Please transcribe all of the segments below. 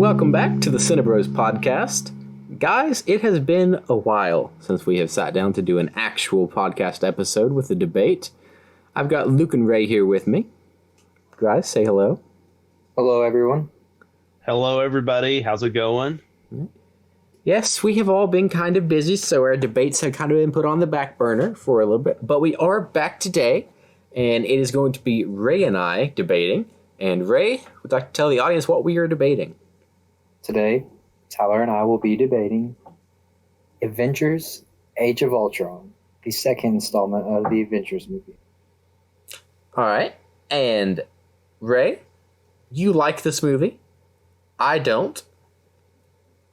welcome back to the Cinebros podcast. Guys, it has been a while since we have sat down to do an actual podcast episode with a debate. I've got Luke and Ray here with me. Guys, say hello. Hello, everyone. Hello, everybody. How's it going? Yes, we have all been kind of busy, so our debates have kind of been put on the back burner for a little bit. But we are back today, and it is going to be Ray and I debating. And Ray would like to tell the audience what we are debating. Today, Tyler and I will be debating Avengers Age of Ultron, the second installment of the Avengers movie. All right. And Ray, you like this movie. I don't.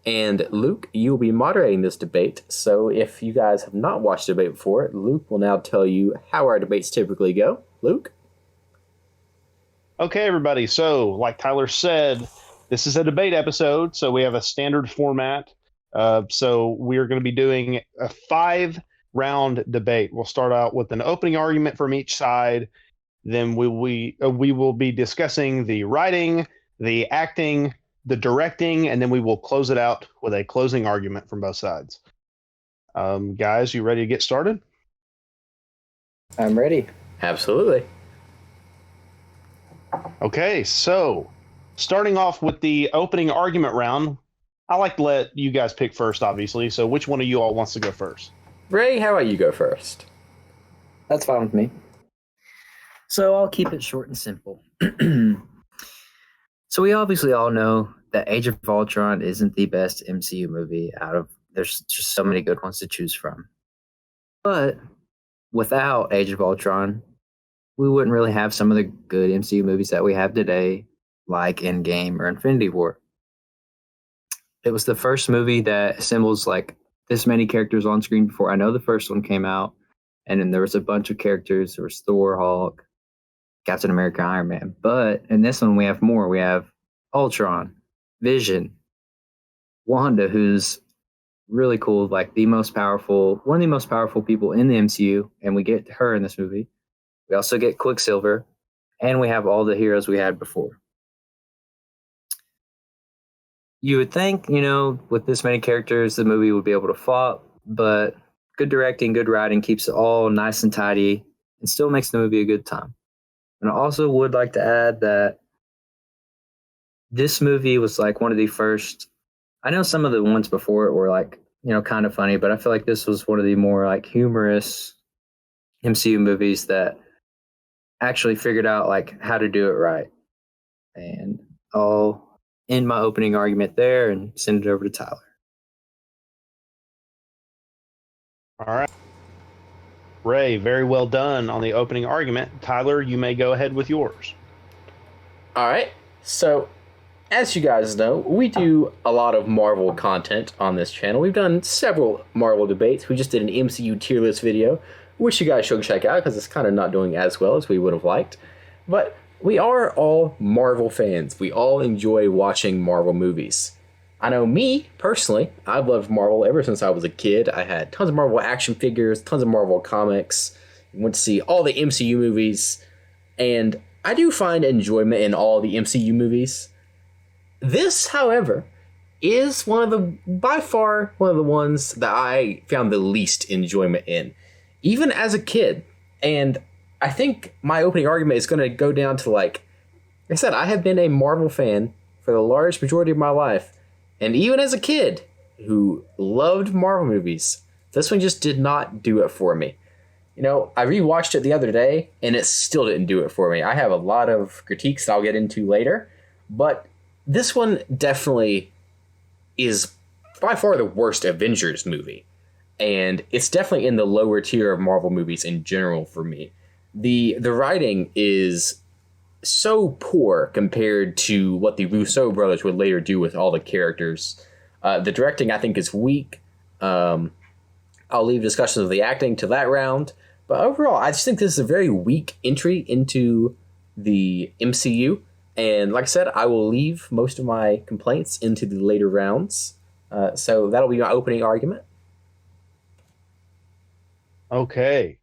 And Luke, you will be moderating this debate. So if you guys have not watched the debate before, Luke will now tell you how our debates typically go. Luke? Okay, everybody. So, like Tyler said, this is a debate episode, so we have a standard format. So we're going to be doing a 5-round debate. We'll start out with an opening argument from each side. Then we will be discussing the writing, the acting, the directing, and then we will close it out with a closing argument from both sides. Guys, you ready to get started? I'm ready. Absolutely. Okay, so starting off with the opening argument round, I like to let you guys pick first, obviously. So which one of you all wants to go first? Ray, how about you go first? That's fine with me. So I'll keep it short and simple. So we obviously all know that Age of Ultron isn't the best MCU movie there's just so many good ones to choose from. But without Age of Ultron, we wouldn't really have some of the good MCU movies that we have today, like Endgame or Infinity War. It was the first movie that assembles like this many characters on screen before. I know the first one came out, and then there was a bunch of characters. There was Thor, Hulk, Captain America, Iron Man. But in this one, we have more. We have Ultron, Vision, Wanda, who's really cool, like one of the most powerful people in the MCU, and we get her in this movie. We also get Quicksilver, and we have all the heroes we had before. You would think, with this many characters, the movie would be able to flop, but good directing, good writing keeps it all nice and tidy and still makes the movie a good time. And I also would like to add that this movie was like one of the first. I know some of the ones before it were like, kind of funny, but I feel like this was one of the more like humorous MCU movies that actually figured out like how to do it right. And I'll end my opening argument there and send it over to Tyler. All right. Ray, very well done on the opening argument. Tyler, you may go ahead with yours. All right. So, as you guys know, we do a lot of Marvel content on this channel. We've done several Marvel debates. We just did an MCU tier list video, which you guys should check out because it's kind of not doing as well as we would have liked. But we are all Marvel fans. We all enjoy watching Marvel movies. I know me, personally, I've loved Marvel ever since I was a kid. I had tons of Marvel action figures, tons of Marvel comics, went to see all the MCU movies, and I do find enjoyment in all the MCU movies. This, however, is by far one of the ones that I found the least enjoyment in, even as a kid. And I think my opening argument is going to go down to like I said, I have been a Marvel fan for the large majority of my life. And even as a kid who loved Marvel movies, this one just did not do it for me. I rewatched it the other day, and it still didn't do it for me. I have a lot of critiques that I'll get into later, but this one definitely is by far the worst Avengers movie. And it's definitely in the lower tier of Marvel movies in general for me. The writing is so poor compared to what the Russo brothers would later do with all the characters. The directing, I think, is weak. I'll leave discussions of the acting to that round. But overall, I just think this is a very weak entry into the MCU. And like I said, I will leave most of my complaints into the later rounds. So that'll be my opening argument. Okay.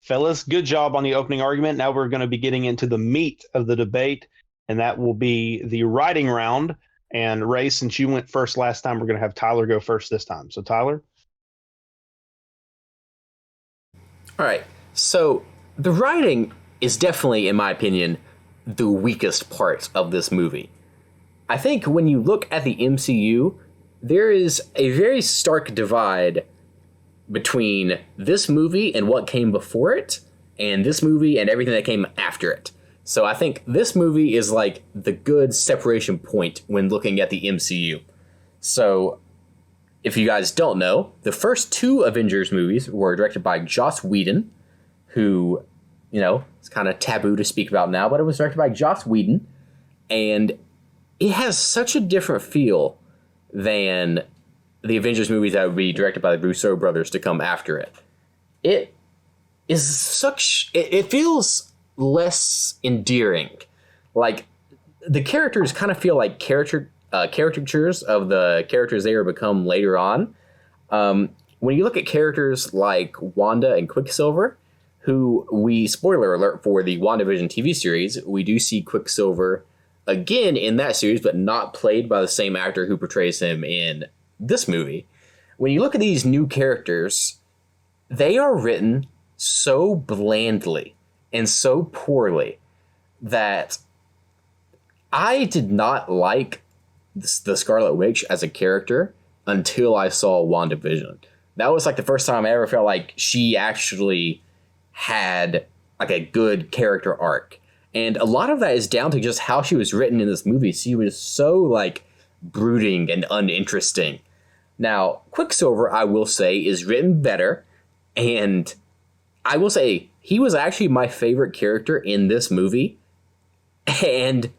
Fellas, good job on the opening argument. Now we're going to be getting into the meat of the debate, and that will be the writing round. And Ray, since you went first last time, we're going to have Tyler go first this time. So, Tyler? All right. So the writing is definitely, in my opinion, the weakest part of this movie. I think when you look at the MCU, there is a very stark divide between this movie and what came before it, and this movie and everything that came after it. So I think this movie is like the good separation point when looking at the MCU. So if you guys don't know, the first two Avengers movies were directed by Joss Whedon, who, you know, it's kind of taboo to speak about now, but it was directed by Joss Whedon, and it has such a different feel than the Avengers movies that would be directed by the Russo brothers to come after it. It is such... It feels less endearing. Like, the characters kind of feel like caricatures of the characters they are become later on. When you look at characters like Wanda and Quicksilver, who we, spoiler alert for the WandaVision TV series, we do see Quicksilver again in that series, but not played by the same actor who portrays him in this movie. When you look at these new characters, they are written so blandly and so poorly that I did not like the Scarlet Witch as a character until I saw WandaVision. That was like the first time I ever felt like she actually had like a good character arc. And a lot of that is down to just how she was written in this movie. She was so like brooding and uninteresting. Now, Quicksilver, I will say, is written better. And I will say he was actually my favorite character in this movie. And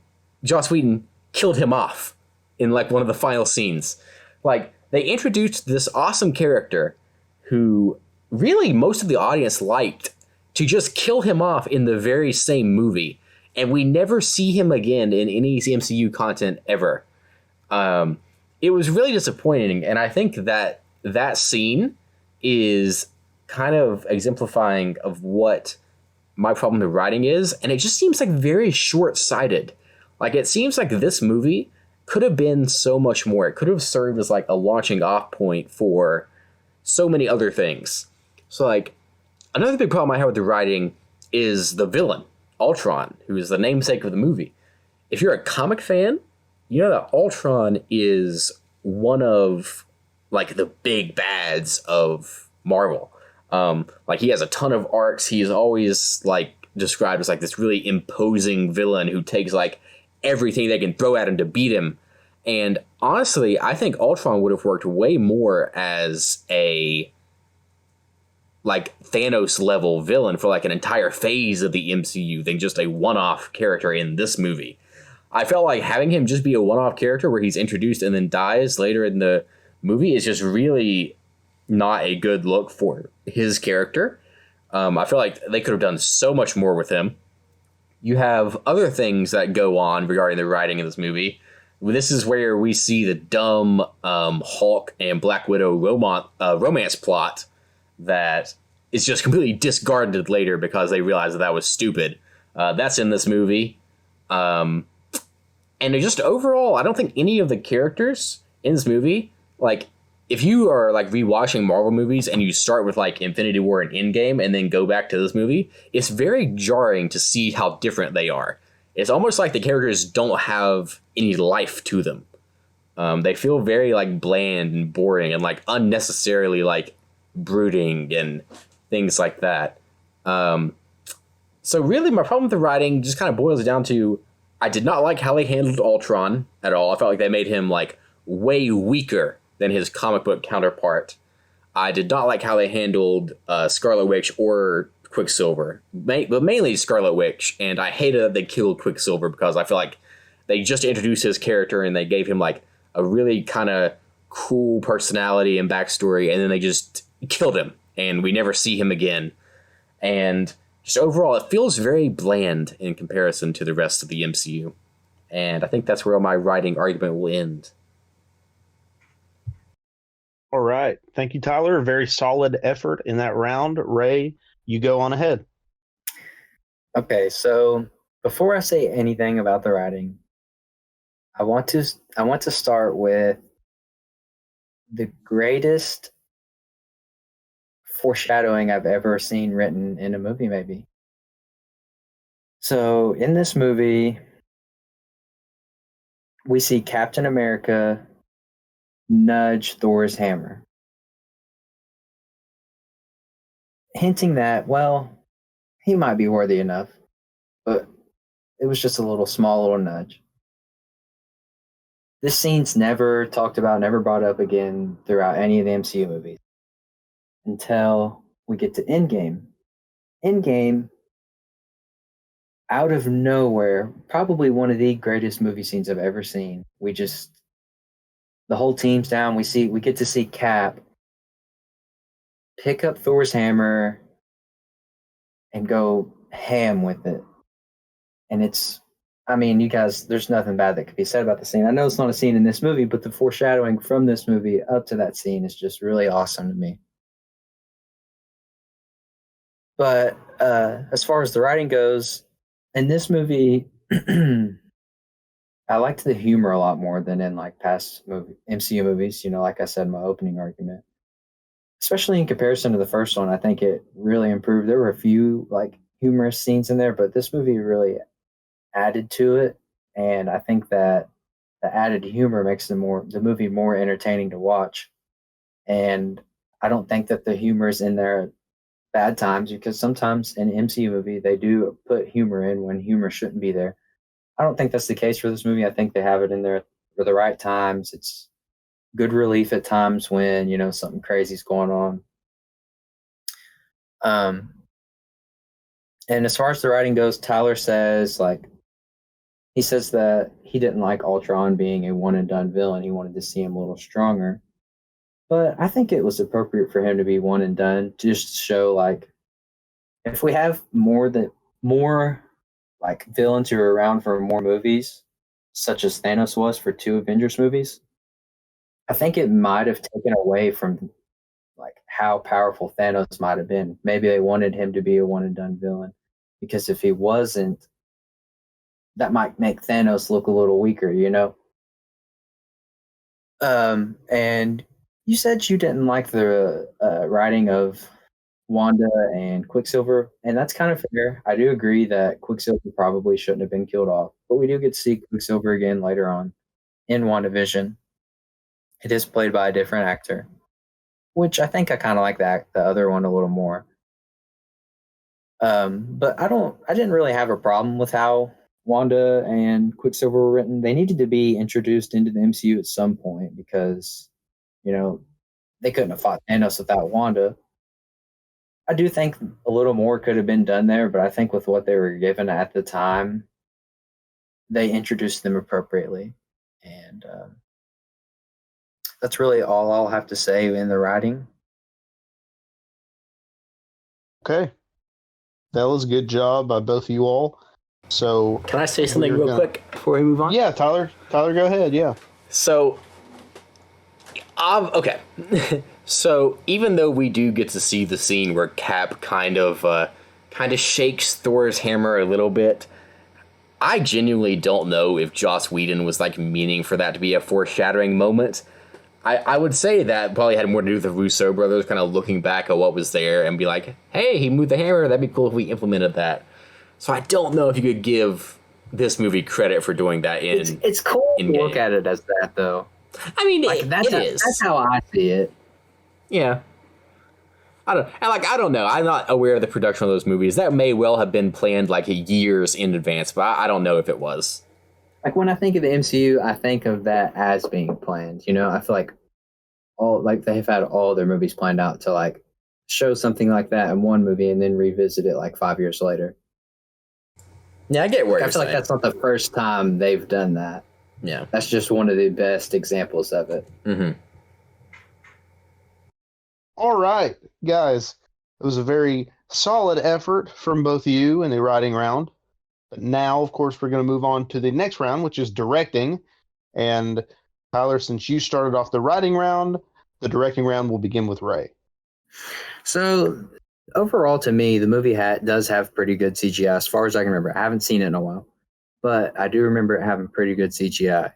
Joss Whedon killed him off in like one of the final scenes. Like, they introduced this awesome character who really most of the audience liked, to just kill him off in the very same movie. And we never see him again in any MCU content ever. It was really disappointing. And I think that that scene is kind of exemplifying of what my problem with writing is. And it just seems like very short-sighted. Like, it seems like this movie could have been so much more. It could have served as like a launching off point for so many other things. So like, another big problem I have with the writing is the villain, Ultron, who is the namesake of the movie. If you're a comic fan, you know that Ultron is one of like the big bads of Marvel. Like, he has a ton of arcs. He is always like described as like this really imposing villain who takes like everything they can throw at him to beat him. And honestly, I think Ultron would have worked way more as a like Thanos level villain for like an entire phase of the MCU than just a one-off character in this movie. I felt like having him just be a one-off character where he's introduced and then dies later in the movie is just really not a good look for his character. I feel like they could have done so much more with him. You have other things that go on regarding the writing in this movie. This is where we see the dumb Hulk and Black Widow romance plot that is just completely discarded later because they realize that was stupid. That's in this movie. And just overall, I don't think any of the characters in this movie, like, if you are like rewatching Marvel movies and you start with like Infinity War and Endgame and then go back to this movie, it's very jarring to see how different they are. It's almost like the characters don't have any life to them. They feel very like bland and boring and like unnecessarily like brooding and things like that. So really my problem with the writing just kind of boils down to, I did not like how they handled Ultron at all. I felt like they made him like way weaker than his comic book counterpart. I did not like how they handled Scarlet Witch or Quicksilver, but mainly Scarlet Witch. And I hated that they killed Quicksilver because I feel like they just introduced his character and they gave him like a really kind of cool personality and backstory, and then they just killed him and we never see him again. And just overall, it feels very bland in comparison to the rest of the MCU. And I think that's where my writing argument will end. All right. Thank you, Tyler. Very solid effort in that round. Ray, you go on ahead. Okay, so before I say anything about the writing, I want to start with the greatest foreshadowing I've ever seen written in a movie, maybe. So in this movie, we see Captain America nudge Thor's hammer, hinting that, well, he might be worthy enough, but it was just a small little nudge. This scene's never talked about, never brought up again throughout any of the MCU movies until we get to Endgame. Endgame, out of nowhere, probably one of the greatest movie scenes I've ever seen. The whole team's down. We get to see Cap pick up Thor's hammer and go ham with it. And you guys, there's nothing bad that could be said about the scene. I know it's not a scene in this movie, but the foreshadowing from this movie up to that scene is just really awesome to me. But as far as the writing goes, in this movie, I liked the humor a lot more than in like past MCU movies. Like I said in my opening argument, especially in comparison to the first one, I think it really improved. There were a few like humorous scenes in there, but this movie really added to it, and I think that the added humor makes the movie more entertaining to watch. And I don't think that the humor is in there at bad times, because sometimes in an MCU movie they do put humor in when humor shouldn't be there. I don't think that's the case for this movie. I think they have it in there for the right times. It's good relief at times when something crazy's going on. And as far as the writing goes, Tyler says he says that he didn't like Ultron being a one and done villain. He wanted to see him a little stronger. But I think it was appropriate for him to be one and done, just to show if we have more like villains who are around for more movies, such as Thanos was for 2 Avengers movies, I think it might have taken away from like how powerful Thanos might have been. Maybe they wanted him to be a one and done villain, because if he wasn't, that might make Thanos look a little weaker. And you said you didn't like the writing of Wanda and Quicksilver, and that's kind of fair. I do agree that Quicksilver probably shouldn't have been killed off, but we do get to see Quicksilver again later on in WandaVision. It is played by a different actor, which I think I kind of like the other one a little more. But I didn't really have a problem with how Wanda and Quicksilver were written. They needed to be introduced into the MCU at some point, because they couldn't have fought Thanos without Wanda. I do think a little more could have been done there, but I think with what they were given at the time, they introduced them appropriately. And that's really all I'll have to say in the writing. Okay. That was a good job by both of you all. So can I say something real quick before we move on? Yeah, Tyler, go ahead. Yeah. So, okay. So even though we do get to see the scene where Cap kind of shakes Thor's hammer a little bit, I genuinely don't know if Joss Whedon was meaning for that to be a foreshadowing moment. I would say that probably had more to do with the Russo brothers kind of looking back at what was there and be like, hey, he moved the hammer. That'd be cool if we implemented that. So I don't know if you could give this movie credit for doing that in. It's cool to look at it as that, though. I mean, it is. That's how I see it. Yeah. I don't know. I'm not aware of the production of those movies. That may well have been planned years in advance, but I don't know if it was. When I think of the MCU, I think of that as being planned. I feel they've had all their movies planned out to show something like that in one movie and then revisit it 5 years later. Yeah, I get where you're saying. I feel like that's not the first time they've done that. Yeah. That's just one of the best examples of it. Mm-hmm. All right, guys. It was a very solid effort from both of you in the writing round. But now, of course, we're going to move on to the next round, which is directing. And Tyler, since you started off the writing round, the directing round will begin with Ray. So overall, to me, the movie does have pretty good CGI, as far as I can remember. I haven't seen it in a while, but I do remember it having pretty good CGI.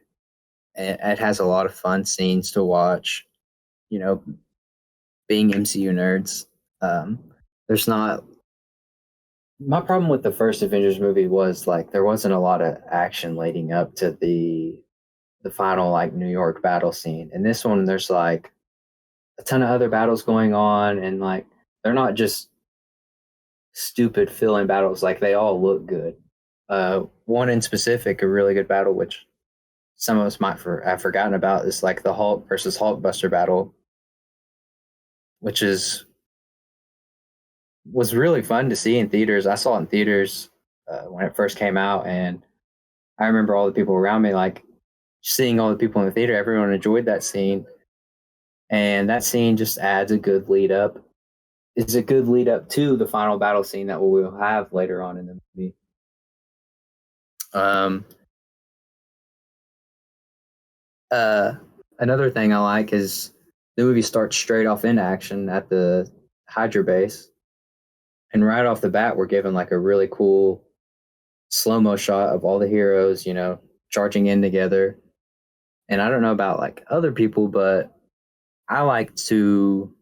and it has a lot of fun scenes to watch. You know, being MCU nerds, there's not. My problem with the first Avengers movie was like there wasn't a lot of action leading up to the final like New York battle scene. And this one, there's like a ton of other battles going on, and like they're not just stupid fill-in battles. Like they all look good. One in specific, a really good battle, which some of us might have forgotten about, is like the Hulk versus Hulkbuster battle, which was really fun to see in theaters. I saw it in theaters when it first came out, and I remember all the people around me, like seeing all the people in the theater. Everyone enjoyed that scene, and that scene just adds a good lead up. It's a good lead up to the final battle scene that we will have later on in the movie. Another thing I like is the movie starts straight off into action at the Hydra base. And right off the bat, we're given like a really cool slow-mo shot of all the heroes, charging in together. And I don't know about like other people, but I like to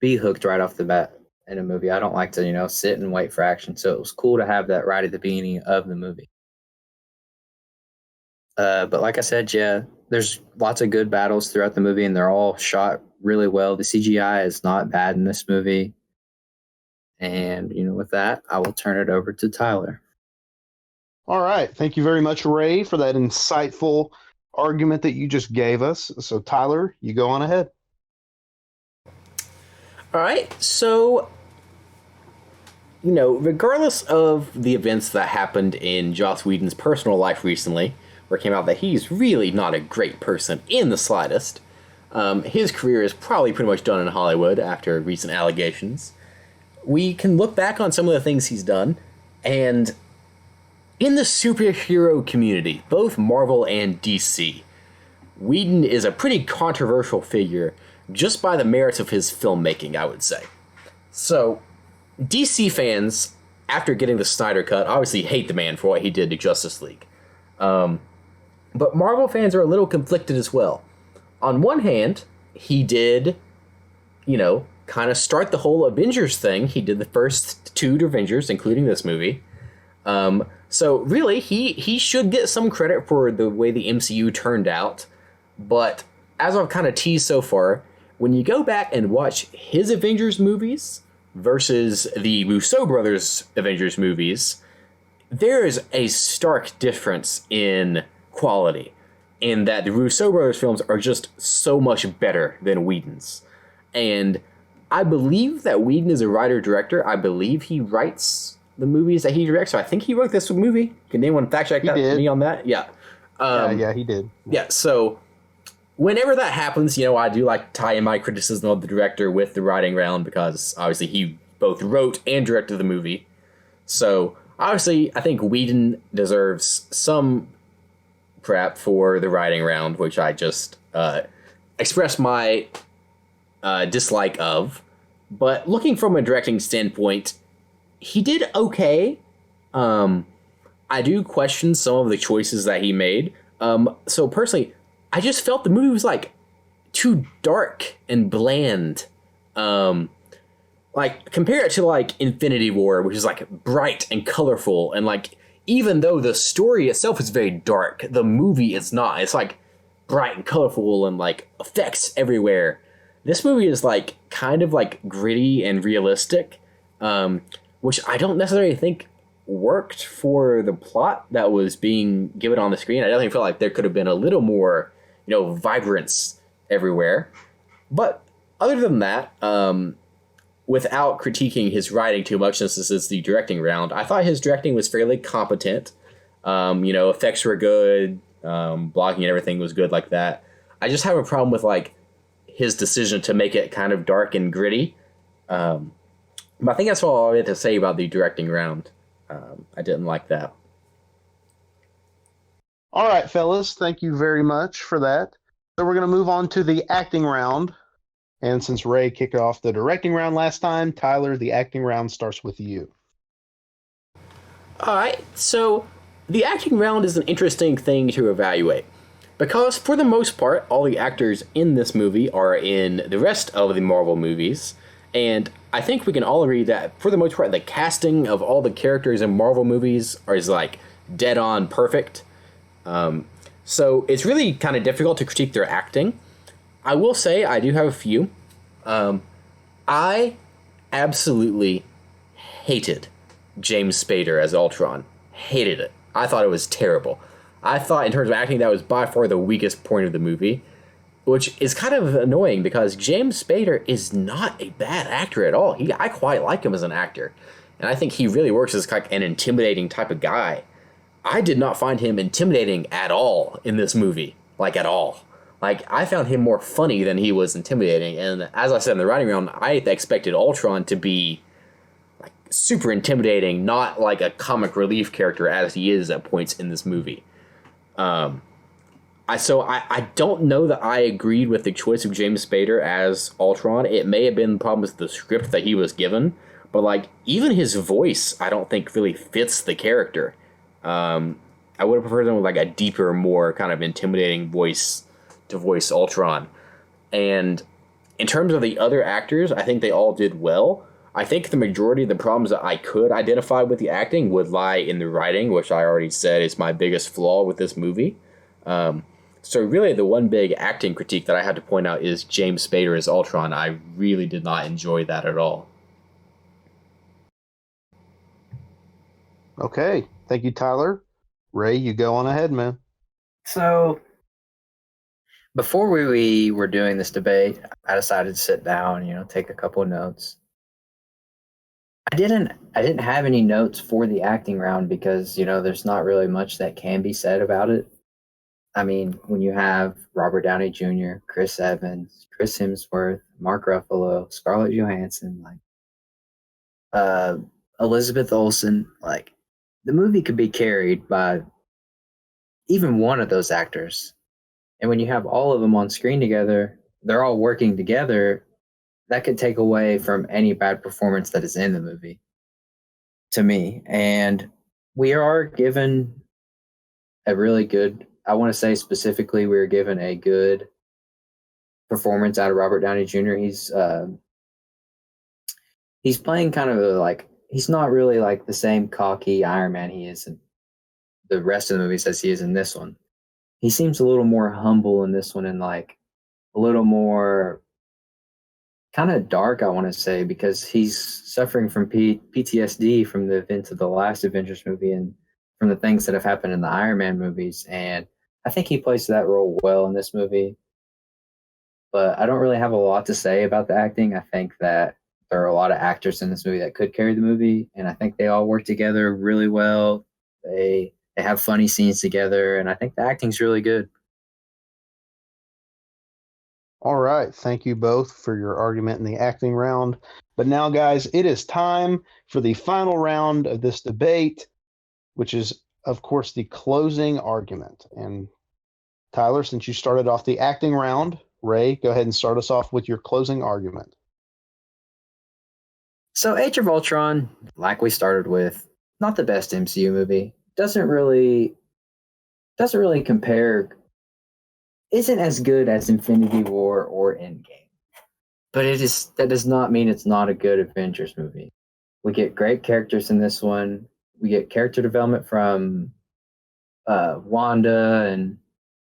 be hooked right off the bat in a movie. I don't like to, sit and wait for action. So it was cool to have that right at the beginning of the movie. But like I said, yeah, there's lots of good battles throughout the movie, and they're all shot really well. The CGI is not bad in this movie. And, with that, I will turn it over to Tyler. All right. Thank you very much, Ray, for that insightful argument that you just gave us. So, Tyler, you go on ahead. All right. So, regardless of the events that happened in Joss Whedon's personal life recently, where it came out that he's really not a great person in the slightest, his career is probably pretty much done in Hollywood after recent allegations. We can look back on some of the things he's done, and in the superhero community, both Marvel and DC, Whedon is a pretty controversial figure just by the merits of his filmmaking, I would say. So, DC fans, after getting the Snyder Cut, obviously hate the man for what he did to Justice League. But Marvel fans are a little conflicted as well. On one hand, he did, kind of start the whole Avengers thing. He did the first two Avengers, including this movie. So really, he should get some credit for the way the MCU turned out. But as I've kind of teased so far, when you go back and watch his Avengers movies versus the Russo brothers Avengers movies, there is a stark difference in quality, in that the Russo brothers films are just so much better than Whedon's. And I believe that Whedon is a writer-director. I believe he writes the movies that he directs. So I think he wrote this movie. Can anyone fact check me on that? Yeah. Yeah, he did. Yeah, so whenever that happens, I do like to tie in my criticism of the director with the writing round, because obviously he both wrote and directed the movie. So obviously, I think Whedon deserves some crap for the writing round, which I just expressed my dislike of. But looking from a directing standpoint, he did okay. I do question some of the choices that he made. So personally, I just felt the movie was like too dark and bland. Like compare it to like Infinity War, which is like bright and colorful, and like even though the story itself is very dark, the movie is not. It's like bright and colorful and like effects everywhere. This movie is like kind of like gritty and realistic, which I don't necessarily think worked for the plot that was being given on the screen. I definitely feel like there could have been a little more, vibrance everywhere. But other than that, without critiquing his writing too much, since this is the directing round, I thought his directing was fairly competent. Effects were good, blocking and everything was good like that. I just have a problem with like his decision to make it kind of dark and gritty. But I think that's all I had to say about the directing round. I didn't like that. All right, fellas, thank you very much for that. So we're going to move on to the acting round. And since Ray kicked off the directing round last time, Tyler, the acting round starts with you. All right, so the acting round is an interesting thing to evaluate. Because for the most part, all the actors in this movie are in the rest of the Marvel movies, and I think we can all agree that for the most part, the casting of all the characters in Marvel movies is like dead on perfect. So it's really kind of difficult to critique their acting. I will say I do have a few. I absolutely hated James Spader as Ultron. Hated it. I thought it was terrible. I thought in terms of acting that was by far the weakest point of the movie, which is kind of annoying because James Spader is not a bad actor at all. I quite like him as an actor, and I think he really works as like an intimidating type of guy. I did not find him intimidating at all in this movie, like at all. Like, I found him more funny than he was intimidating, and as I said in the writing round, I expected Ultron to be like super intimidating, not like a comic relief character as he is at points in this movie. I don't know that I agreed with the choice of James Spader as Ultron. It may have been problems with the script that he was given, but like even his voice, I don't think really fits the character. I would have preferred him with like a deeper, more kind of intimidating voice to voice Ultron. And in terms of the other actors, I think they all did well. I think the majority of the problems that I could identify with the acting would lie in the writing, which I already said is my biggest flaw with this movie. So really the one big acting critique that I had to point out is James Spader as Ultron. I really did not enjoy that at all. Okay. Thank you, Tyler. Ray, you go on ahead, man. So, before we were doing this debate, I decided to sit down, take a couple of notes. I didn't have any notes for the acting round because, there's not really much that can be said about it. I mean, when you have Robert Downey Jr., Chris Evans, Chris Hemsworth, Mark Ruffalo, Scarlett Johansson, Elizabeth Olsen, the movie could be carried by even one of those actors. And when you have all of them on screen together, they're all working together, that could take away from any bad performance that is in the movie, to me. And we are given a really good, I want to say specifically, we were given a good performance out of Robert Downey Jr. He's playing kind of he's not really like the same cocky Iron Man he is in the rest of the movies as he is in this one. He seems a little more humble in this one and a little more kind of dark, I want to say, because he's suffering from PTSD from the events of the last Avengers movie and from the things that have happened in the Iron Man movies. And I think he plays that role well in this movie. But I don't really have a lot to say about the acting. I think that there are a lot of actors in this movie that could carry the movie, and I think they all work together really well. They have funny scenes together, and I think the acting's really good. All right. Thank you both for your argument in the acting round. But now, guys, it is time for the final round of this debate, which is, of course, the closing argument. And Tyler, since you started off the acting round, Ray, go ahead and start us off with your closing argument. So Age of Ultron, like we started with, not the best MCU movie. Doesn't really compare, isn't as good as Infinity War or Endgame. But that does not mean it's not a good Avengers movie. We get great characters in this one. We get character development from Wanda, and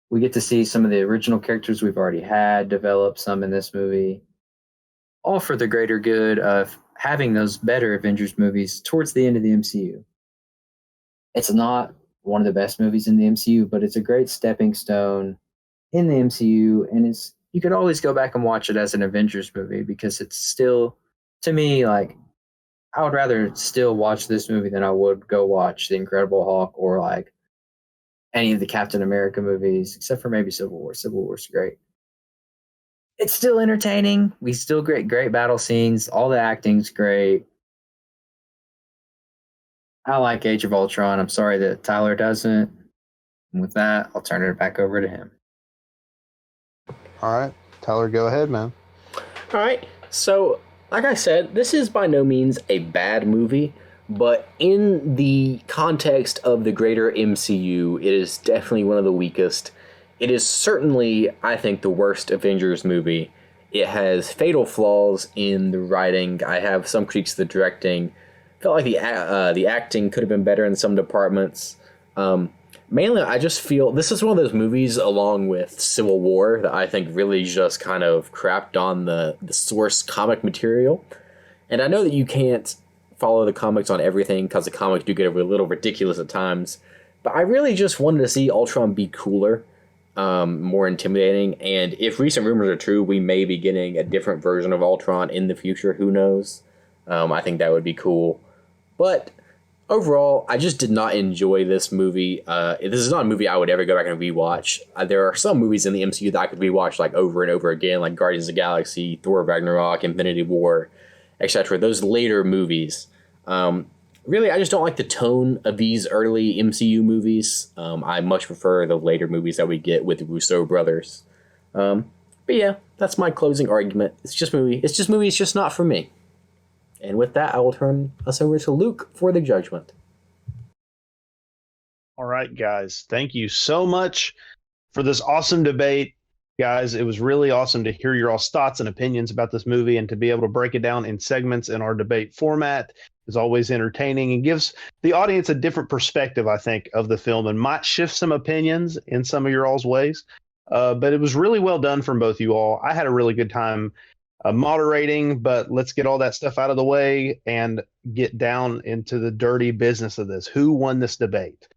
we get to see some of the original characters we've already had develop some in this movie. All for the greater good of having those better Avengers movies towards the end of the MCU. It's not one of the best movies in the MCU, but it's a great stepping stone in the MCU, and you could always go back and watch it as an Avengers movie because it's still, to me, I would rather still watch this movie than I would go watch The Incredible Hulk or any of the Captain America movies, except for maybe Civil War. Civil War's great. It's still entertaining. We still great battle scenes. All the acting's great. I like Age of Ultron. I'm sorry that Tyler doesn't. And with that, I'll turn it back over to him. All right. Tyler, go ahead, man. All right. So, like I said, this is by no means a bad movie, but in the context of the greater MCU, it is definitely one of the weakest. it is certainly, I think, the worst Avengers movie. It has fatal flaws in the writing. I have some critiques of the directing. Felt like the acting could have been better in some departments. Mainly, I just feel this is one of those movies, along with Civil War, that I think really just kind of crapped on the source comic material. And I know that you can't follow the comics on everything because the comics do get a little ridiculous at times. But I really just wanted to see Ultron be cooler, more intimidating. And if recent rumors are true, we may be getting a different version of Ultron in the future. Who knows? I think that would be cool. But overall, I just did not enjoy this movie. This is not a movie I would ever go back and rewatch. There are some movies in the MCU that I could rewatch like over and over again, like Guardians of the Galaxy, Thor Ragnarok, Infinity War, etc. Those later movies. Really, I just don't like the tone of these early MCU movies. I much prefer the later movies that we get with the Russo brothers. But yeah, that's my closing argument. It's just movie. It's just not for me. And with that, I will turn us over to Luke for the judgment. All right, guys. Thank you so much for this awesome debate. Guys, it was really awesome to hear your all's thoughts and opinions about this movie and to be able to break it down in segments in our debate format is always entertaining and gives the audience a different perspective, I think, of the film and might shift some opinions in some of your all's ways. But it was really well done from both you all. I had a really good time moderating, but let's get all that stuff out of the way and get down into the dirty business of this. Who won this debate?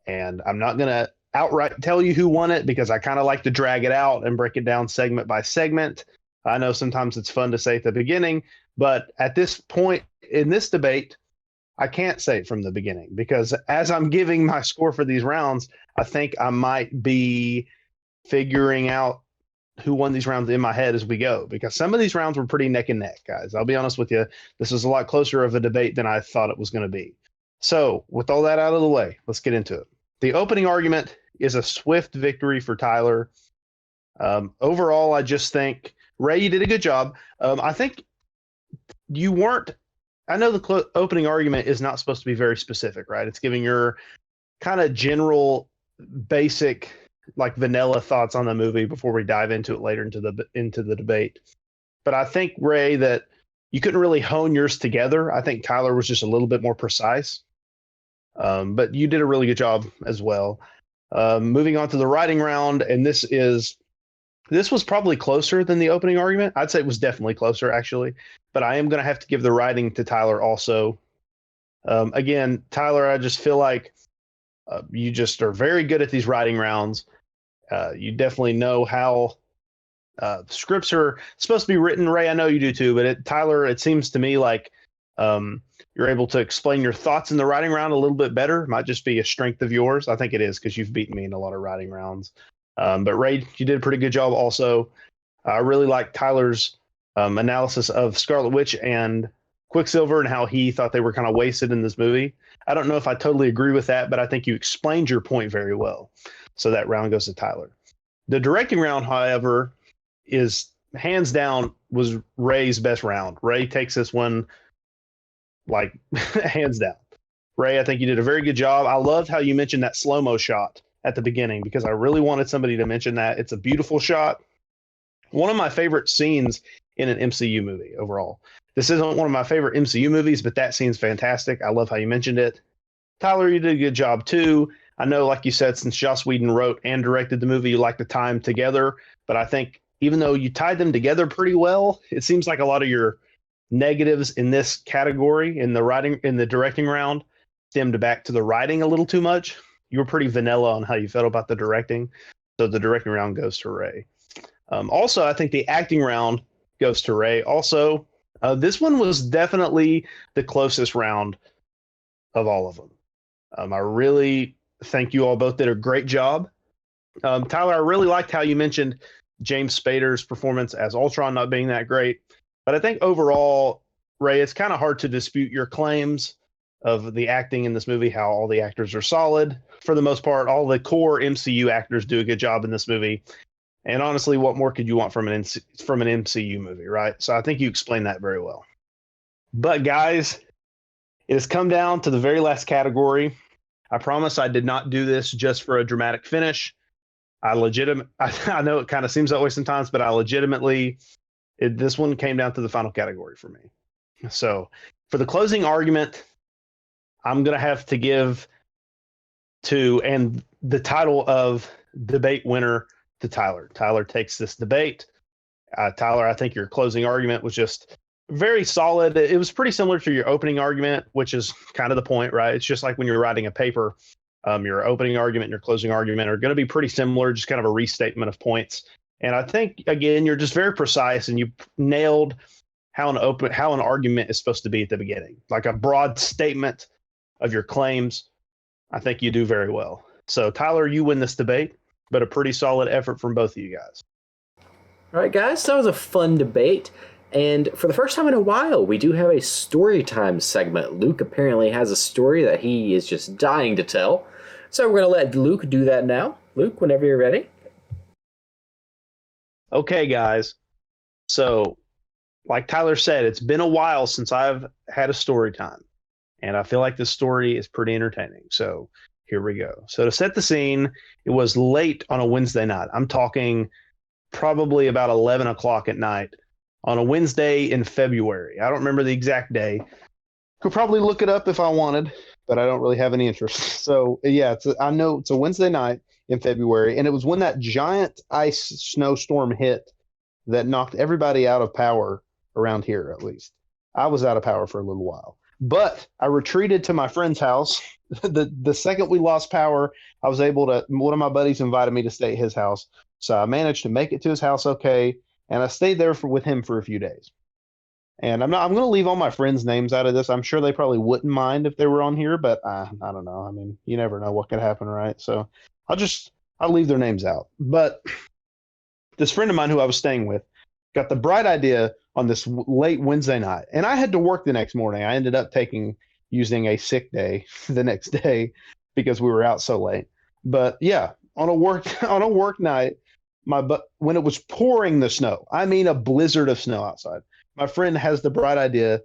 And I'm not going to outright tell you who won it because I kind of like to drag it out and break it down segment by segment. I know sometimes it's fun to say at the beginning, but at this point in this debate, I can't say it from the beginning because as I'm giving my score for these rounds, I think I might be figuring out who won these rounds in my head as we go, because some of these rounds were pretty neck and neck, guys. I'll be honest with you. This was a lot closer of a debate than I thought it was going to be. So with all that out of the way, let's get into it. The opening argument is a swift victory for Tyler. Overall, I just think, Ray, you did a good job. I think you weren't, I know the opening argument is not supposed to be very specific, right? It's giving your kind of general, basic, like vanilla thoughts on the movie before we dive into it later into the debate. But I think, Ray, that you couldn't really hone yours together. I think Tyler was just a little bit more precise. But you did a really good job as well. Moving on to the writing round, and this was probably closer than the opening argument. I'd say it was definitely closer, actually. But I am going to have to give the writing to Tyler also. Again, Tyler, I just feel like you just are very good at these writing rounds. You definitely know how scripts are supposed to be written. Ray, I know you do too, but Tyler, it seems to me like you're able to explain your thoughts in the writing round a little bit better. It might just be a strength of yours. I think it is because you've beaten me in a lot of writing rounds. But Ray, you did a pretty good job also. I really like Tyler's analysis of Scarlet Witch and Quicksilver and how he thought they were kind of wasted in this movie. I don't know if I totally agree with that, but I think you explained your point very well. So that round goes to Tyler. The directing round, however, is hands down was Ray's best round. Ray takes this one like hands down. Ray, I think you did a very good job. I loved how you mentioned that slow-mo shot at the beginning because I really wanted somebody to mention that. It's a beautiful shot. One of my favorite scenes in an MCU movie overall. This isn't one of my favorite MCU movies, but that scene's fantastic. I love how you mentioned it. Tyler, you did a good job too. I know, like you said, since Joss Whedon wrote and directed the movie, you like the time together. But I think even though you tied them together pretty well, it seems like a lot of your negatives in this category in the directing round stemmed back to the writing a little too much. You were pretty vanilla on how you felt about the directing. So the directing round goes to Ray. Also, I think the acting round goes to Ray. Also, this one was definitely the closest round of all of them. I really think you all both did a great job. Tyler, I really liked how you mentioned James Spader's performance as Ultron not being that great. But I think overall, Ray, it's kind of hard to dispute your claims of the acting in this movie, how all the actors are solid. For the most part, all the core MCU actors do a good job in this movie. And honestly, what more could you want from an MCU movie, right? So I think you explained that very well. But guys, it has come down to the very last category. I promise I did not do this just for a dramatic finish. I know it kind of seems that way sometimes, but I legitimately, this one came down to the final category for me. So for the closing argument, I'm going to have to give to, and the title of debate winner, to Tyler. Tyler takes this debate. Tyler, I think your closing argument was just very solid. It was pretty similar to your opening argument, which is kind of the point, right? It's just like when you're writing a paper, your opening argument and your closing argument are going to be pretty similar, just kind of a restatement of points. And I think, again, you're just very precise and you nailed how an argument is supposed to be at the beginning, like a broad statement of your claims. I think you do very well. So, Tyler, you win this debate, but a pretty solid effort from both of you guys. All right, guys, that was a fun debate. And for the first time in a while, we do have a story time segment. Luke apparently has a story that he is just dying to tell. So we're going to let Luke do that now. Luke, whenever you're ready. Okay, guys. So, like Tyler said, it's been a while since I've had a story time. And I feel like this story is pretty entertaining. So here we go. So to set the scene, it was late on a Wednesday night. I'm talking probably about 11 o'clock at night on a Wednesday in February. I don't remember the exact day. Could probably look it up if I wanted, but I don't really have any interest. So yeah, I know it's a Wednesday night in February, and it was when that giant ice snowstorm hit that knocked everybody out of power around here, at least. I was out of power for a little while. But I retreated to my friend's house. The second we lost power, I was able to, one of my buddies invited me to stay at his house. So I managed to make it to his house okay, and I stayed there with him for a few days. And I'm going to leave all my friends' names out of this. I'm sure they probably wouldn't mind if they were on here, but I don't know. I mean, you never know what could happen, right? So I'll leave their names out. But this friend of mine who I was staying with got the bright idea on this late Wednesday night. And I had to work the next morning. I ended up using a sick day the next day because we were out so late. But yeah, on a work night, when it was pouring the snow, I mean a blizzard of snow outside, my friend has the bright idea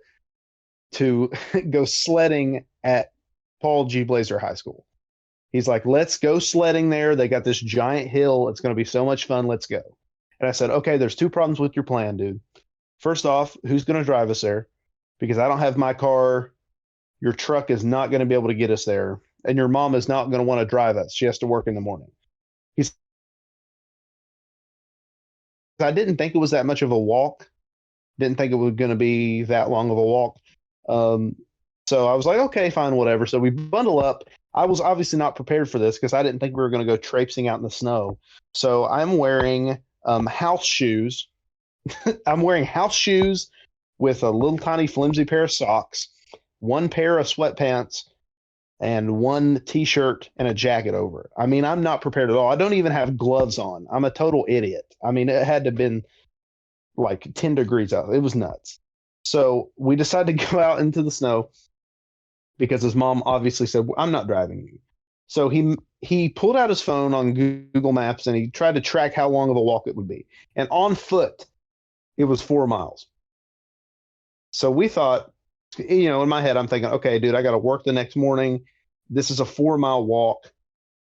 to go sledding at Paul G. Blazer High School. He's like, let's go sledding there. They got this giant hill. It's going to be so much fun. Let's go. And I said, okay, there's two problems with your plan, dude. First off, who's going to drive us there? Because I don't have my car. Your truck is not going to be able to get us there. And your mom is not going to want to drive us. She has to work in the morning. I didn't think it was that much of a walk. Didn't think it was going to be that long of a walk. So I was like, okay, fine, whatever. So we bundle up. I was obviously not prepared for this because I didn't think we were going to go traipsing out in the snow. So I'm wearing house shoes. I'm wearing house shoes with a little tiny flimsy pair of socks, one pair of sweatpants, and one t-shirt and a jacket over it. I mean, I'm not prepared at all. I don't even have gloves on. I'm a total idiot. I mean, it had to have been like 10 degrees out. It was nuts. So we decided to go out into the snow because his mom obviously said, I'm not driving you. So he pulled out his phone on Google Maps and he tried to track how long of a walk it would be. And on foot, it was 4 miles. So we thought, in my head, I'm thinking, okay, dude, I got to work the next morning. This is a 4-mile walk.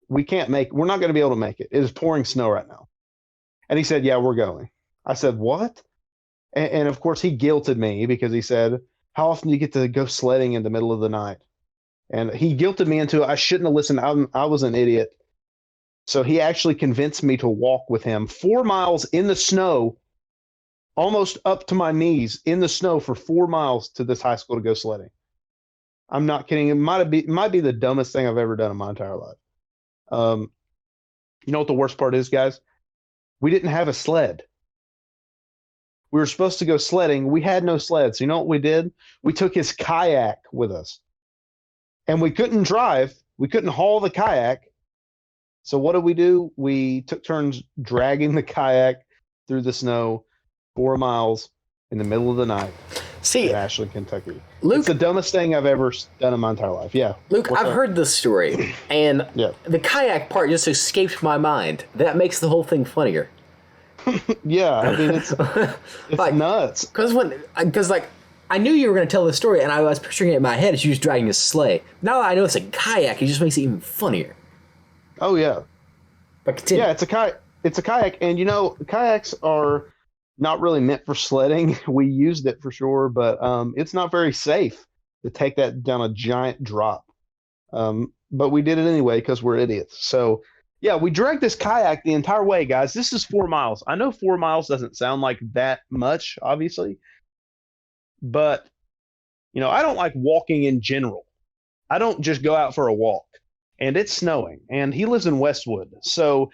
We're not going to be able to make it. It is pouring snow right now. And he said, yeah, we're going. I said, what? And of course, he guilted me because he said, how often do you get to go sledding in the middle of the night? And he guilted me into it. I shouldn't have listened. I was an idiot. So he actually convinced me to walk with him 4 miles in the snow, almost up to my knees in the snow for 4 miles to this high school to go sledding. I'm not kidding. It might be the dumbest thing I've ever done in my entire life. You know what the worst part is, guys? We didn't have a sled. We were supposed to go sledding. We had no sled. So you know what we did? We took his kayak with us. And we couldn't drive. We couldn't haul the kayak. So what did we do? We took turns dragging the kayak through the snow 4 miles in the middle of the night in Ashland, Kentucky. Luke, it's the dumbest thing I've ever done in my entire life. Yeah. Luke, I've heard this story, and the kayak part just escaped my mind. That makes the whole thing funnier. Yeah, I mean, it's like, nuts. Because I knew you were going to tell this story, and I was picturing it in my head as you was dragging a sleigh. Now that I know it's a kayak, it just makes it even funnier. Oh, yeah. But continue. Yeah, it's a kayak, and kayaks are not really meant for sledding. We used it for sure, but it's not very safe to take that down a giant drop. But we did it anyway because we're idiots. So yeah, we dragged this kayak the entire way, guys. This is 4 miles. I know 4 miles doesn't sound like that much, obviously, but I don't like walking in general. I don't just go out for a walk. And it's snowing, and he lives in Westwood, so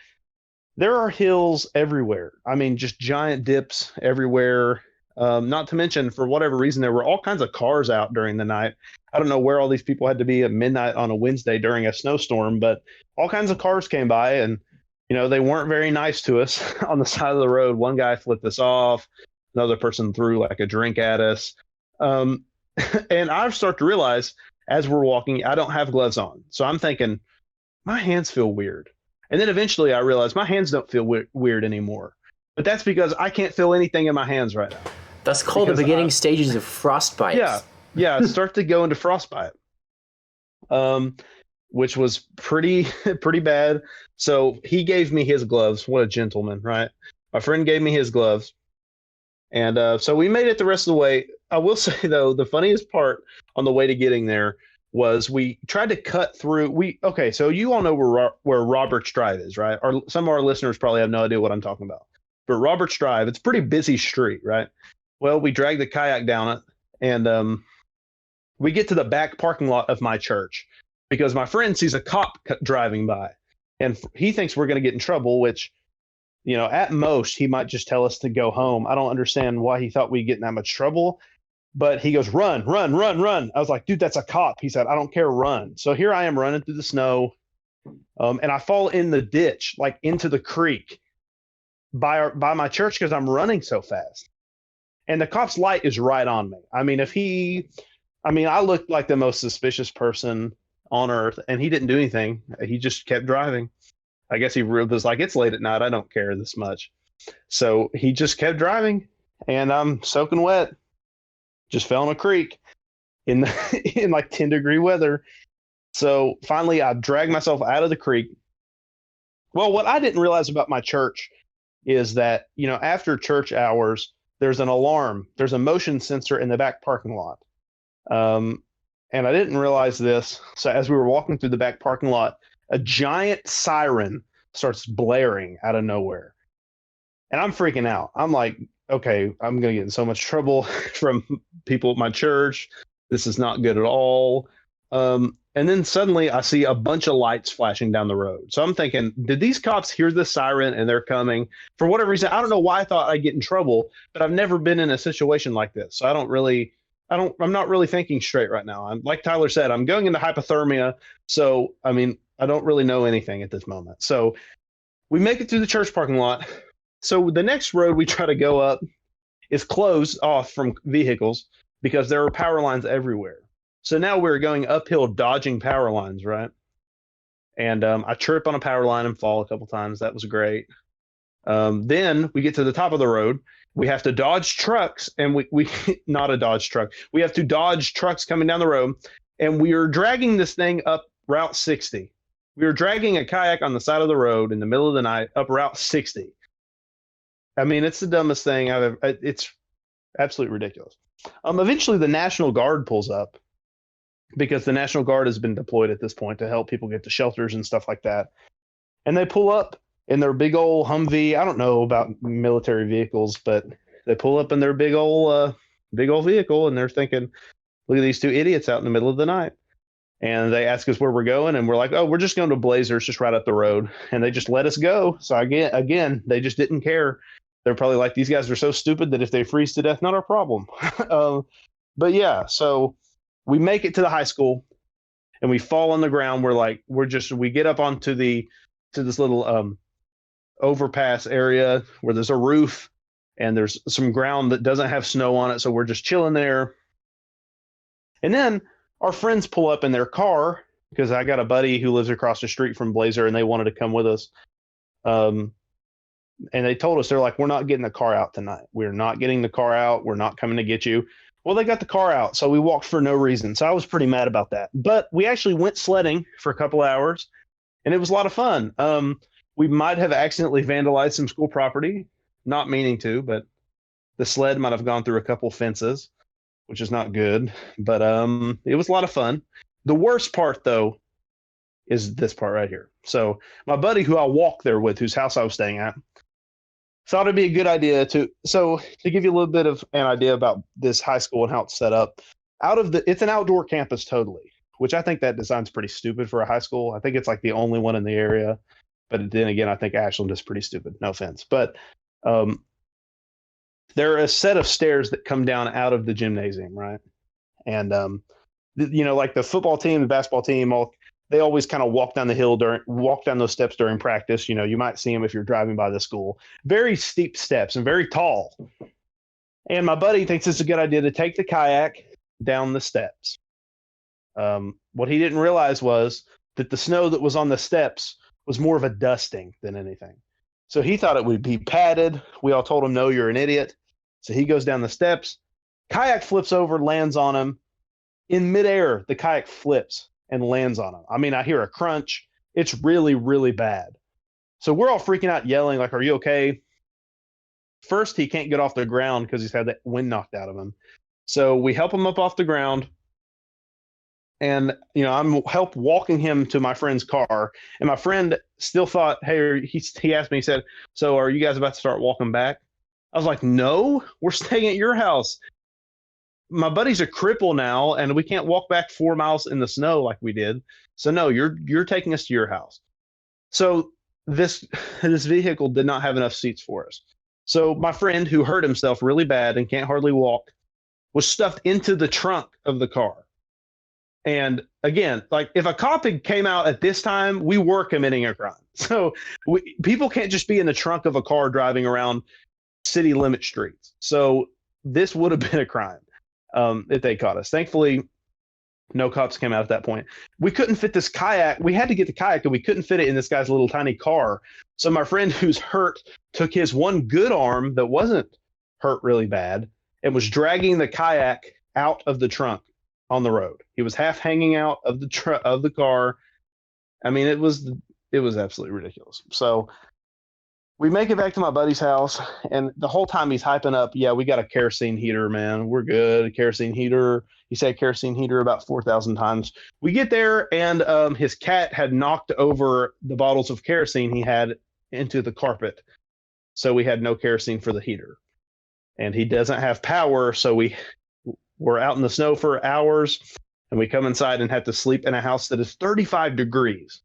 there are hills everywhere. I mean, just giant dips everywhere. Not to mention, for whatever reason, there were all kinds of cars out during the night. I don't know where all these people had to be at midnight on a Wednesday during a snowstorm, but all kinds of cars came by, and they weren't very nice to us on the side of the road. One guy flipped us off. Another person threw like a drink at us. And I start to realize as we're walking, I don't have gloves on. So I'm thinking, my hands feel weird. And then eventually I realize my hands don't feel weird anymore. But that's because I can't feel anything in my hands right now. That's called the beginning stages of frostbite. Yeah, start to go into frostbite. Which was pretty bad. So he gave me his gloves. What a gentleman, right? My friend gave me his gloves. And so we made it the rest of the way. I will say, though, the funniest part on the way to getting there was we tried to cut through. So you all know where Roberts Drive is, right? Or some of our listeners probably have no idea what I'm talking about. But Roberts Drive, it's a pretty busy street, right? Well, we dragged the kayak down it, and we get to the back parking lot of my church because my friend sees a cop driving by, and he thinks we're going to get in trouble, which, at most, he might just tell us to go home. I don't understand why he thought we'd get in that much trouble. But he goes, run, run, run, run. I was like, dude, that's a cop. He said, I don't care, run. So here I am running through the snow, and I fall in the ditch, like into the creek by my church because I'm running so fast. And the cop's light is right on me. I mean, I looked like the most suspicious person on earth, and he didn't do anything. He just kept driving. I guess he was like, it's late at night. I don't care this much. So he just kept driving, and I'm soaking wet. Just fell in a creek in like 10-degree weather. So finally, I dragged myself out of the creek. Well, what I didn't realize about my church is that, after church hours, there's an alarm. There's a motion sensor in the back parking lot. And I didn't realize this. So as we were walking through the back parking lot, a giant siren starts blaring out of nowhere. And I'm freaking out. I'm like, okay, I'm going to get in so much trouble from people at my church. This is not good at all. And then suddenly I see a bunch of lights flashing down the road. So I'm thinking, did these cops hear the siren and they're coming? For whatever reason, I don't know why I thought I'd get in trouble, but I've never been in a situation like this. So I'm not really thinking straight right now. I'm like Tyler said, I'm going into hypothermia. So, I don't really know anything at this moment. So we make it through the church parking lot. So the next road we try to go up is closed off from vehicles because there are power lines everywhere. So now we're going uphill dodging power lines, right? And I trip on a power line and fall a couple times. That was great. Then we get to the top of the road. We have to dodge trucks, and we not a Dodge truck. We have to dodge trucks coming down the road, and we are dragging this thing up Route 60. We were dragging a kayak on the side of the road in the middle of the night up Route 60. It's the dumbest thing it's absolutely ridiculous. Eventually the National Guard pulls up because the National Guard has been deployed at this point to help people get to shelters and stuff like that. And they pull up in their big old Humvee. I don't know about military vehicles, but they pull up in their big old vehicle, and they're thinking, look at these two idiots out in the middle of the night. And they ask us where we're going, and we're like, oh, we're just going to Blazers, just right up the road. And they just let us go. So again, they just didn't care. They're probably like, these guys are so stupid that if they freeze to death, not our problem. But yeah, so we make it to the high school, and we fall on the ground. We get up onto this little overpass area where there's a roof, and there's some ground that doesn't have snow on it. So we're just chilling there. And then our friends pull up in their car because I got a buddy who lives across the street from Blazer, and they wanted to come with us. And they told us, they're like, we're not getting the car out tonight. We're not getting the car out. We're not coming to get you. Well, they got the car out, so we walked for no reason. So I was pretty mad about that. But we actually went sledding for a couple hours, and it was a lot of fun. We might have accidentally vandalized some school property, not meaning to, but the sled might have gone through a couple fences, which is not good. But it was a lot of fun. The worst part, though, is this part right here. So my buddy who I walked there with, whose house I was staying at, thought it'd be a good idea to give you a little bit of an idea about this high school and how it's set up. It's an outdoor campus totally, which I think that design's pretty stupid for a high school. I think it's like the only one in the area. But then again, I think Ashland is pretty stupid. No offense. But there are a set of stairs that come down out of the gymnasium, right? And like the football team, the basketball team, they always kind of walk down those steps during practice. You might see them if you're driving by the school. Very steep steps and very tall. And my buddy thinks it's a good idea to take the kayak down the steps. What he didn't realize was that the snow that was on the steps was more of a dusting than anything. So he thought it would be padded. We all told him, no, you're an idiot. So he goes down the steps. Kayak flips over, lands on him. In midair, the kayak flips and lands on him. I mean, I hear a crunch. It's really, really bad. So we're all freaking out, yelling, like, are you okay? First, he can't get off the ground because he's had that wind knocked out of him. So we help him up off the ground. And, I'm help walking him to my friend's car. And my friend still thought, hey, he asked me, he said, so are you guys about to start walking back? I was like, no, we're staying at your house. My buddy's a cripple now, and we can't walk back 4 miles in the snow like we did. So no, you're taking us to your house. So this vehicle did not have enough seats for us. So my friend, who hurt himself really bad and can't hardly walk, was stuffed into the trunk of the car. And again, like if a cop had came out at this time, we were committing a crime. So people can't just be in the trunk of a car driving around city limit streets. So this would have been a crime if they caught us. Thankfully, no cops came out at that point. We couldn't fit this kayak. We had to get the kayak, and we couldn't fit it in this guy's little tiny car. So my friend who's hurt took his one good arm that wasn't hurt really bad and was dragging the kayak out of the trunk on the road. He was half hanging out of the car. I mean, it was absolutely ridiculous. So we make it back to my buddy's house, and the whole time he's hyping up, yeah, we got a kerosene heater, man. We're good. A kerosene heater. He said kerosene heater about 4,000 times. We get there, and his cat had knocked over the bottles of kerosene he had into the carpet. So we had no kerosene for the heater. And he doesn't have power, so we're out in the snow for hours, and we come inside and have to sleep in a house that is 35 degrees.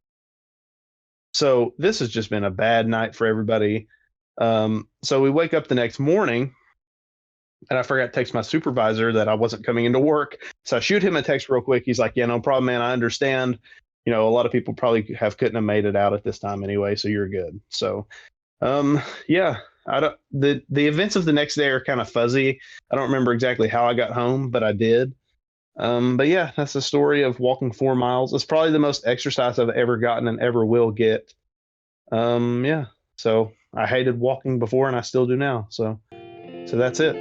So this has just been a bad night for everybody. So we wake up the next morning, and I forgot to text my supervisor that I wasn't coming into work. So I shoot him a text real quick. He's like, yeah, no problem, man. I couldn't have made it out at this time anyway, so you're good. So, yeah. The events of the next day are kind of fuzzy. I don't remember exactly how I got home, but I did. But yeah, that's the story of walking 4 miles. It's probably the most exercise I've ever gotten and ever will get. Yeah. So I hated walking before, and I still do now. So that's it.